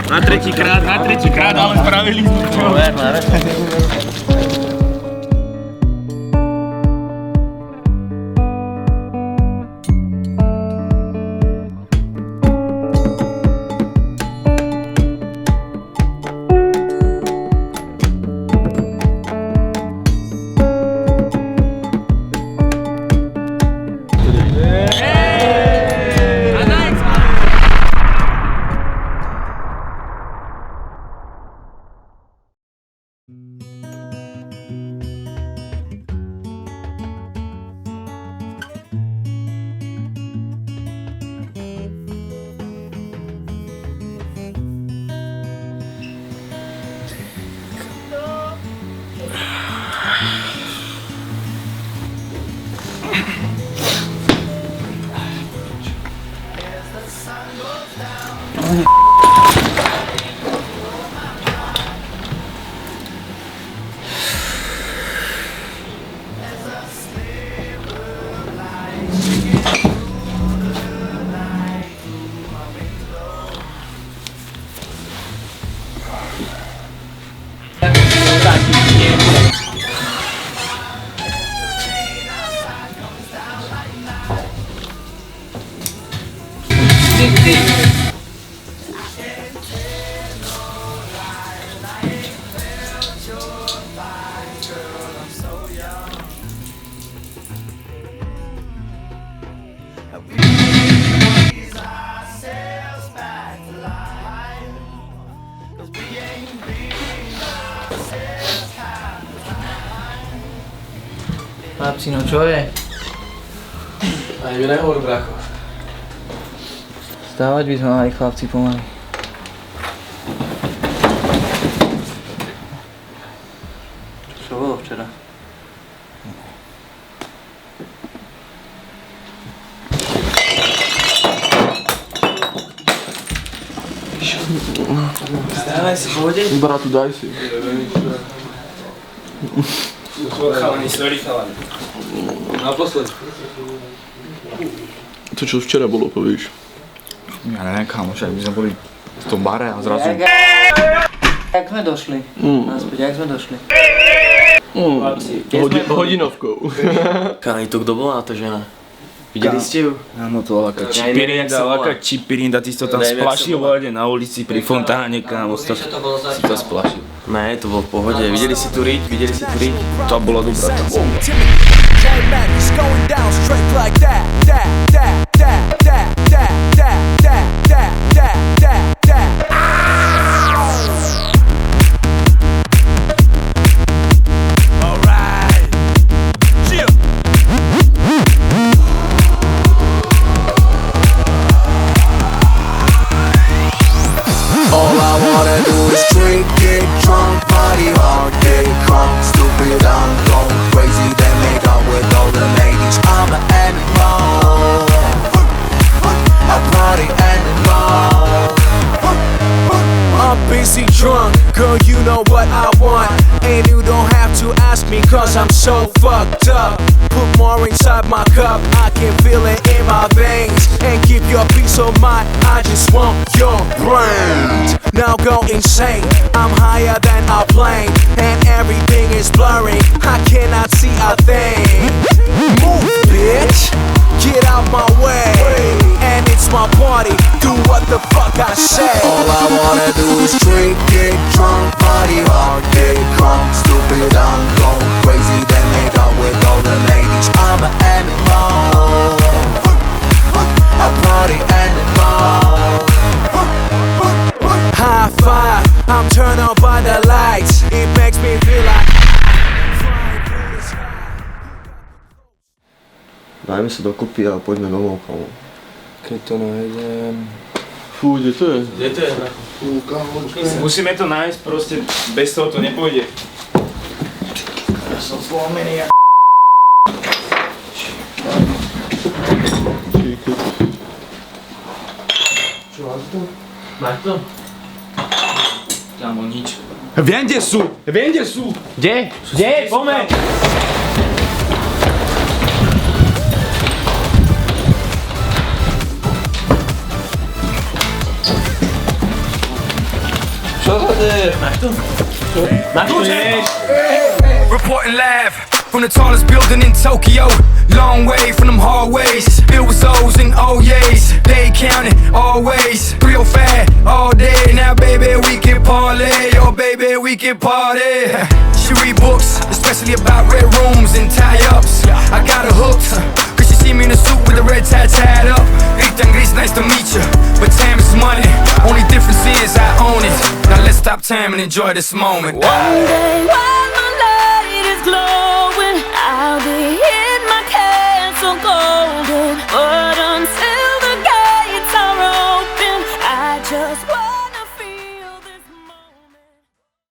Na tretíkrát, ale spravili sme čo? Chlapci, no čo je? Ani mi nehovor, bracho. Stávať by sme mali, chlapci, pomaly. Čo bolo včera? Stávaj si, pohode? Bratu, daj si. Chalani, sorry chalani. Naposled. To čo včera bolo, povieš? Ja neviem, kámo, však my sme boli v tom bare a zrazu... Jak sme došli? Naspäť, jak sme došli? Hodinovkou. Chalani, to kto bola tá žena? Videli ste ju? Áno, to bola aká čipirinda, ty si to tam splašil vode na ulici pri fontáne, kámo, si to splašil. Ne, to bol v pohode. Videli si tu riť? To bolo dobré. All I wanna do is drink, get drunk, party hard, get crunk, stupid, I'm going crazy, then make out with all the ladies. I'm an animal, a party animal. I'm busy drunk, girl, you know what I want, and you don't have to ask me cause I'm so fucked up. Put more inside my cup, I can feel it in my veins, and keep your peace of mind, I just want your brains. Now go insane, I'm higher than a plane, and everything is blurry, I cannot see a thing. Move, bitch, get out my way, and it's my party, do what the fuck I say. All I wanna do is drink, get drunk, party hard, get crunk, stupid, I'm going crazy, then make out with all the ladies. I'm an animal, a party animal. High five, I'm turned on by the lights, it makes me feel like Dajme sa dokopy a poďme domov, kámo. Keď to nájdem... Fú, kde to je? Kde to je, bracho? Fú, kámo, Musíme to nájsť, proste bez toho to nepôjde. Ja som zlomený, Čo, máš to? Máš to? Kámo, nič. Viem, kde sú! Kde? Poďme! Reporting live from the tallest building in Tokyo. Long way from them hallways, filled with O's and O's. They counting always, 305 all day. Now baby we can parlay, oh baby we can party. She read books, especially about red rooms and tie-ups. I got her hooked, cause she see me in a suit with the red tie tied up. Ethan Gris, nice to meet you, but time is money. Only difference is I own it. Now let's stop time and enjoy this moment. One day while my light is glowing, I'll be in my castle golden. But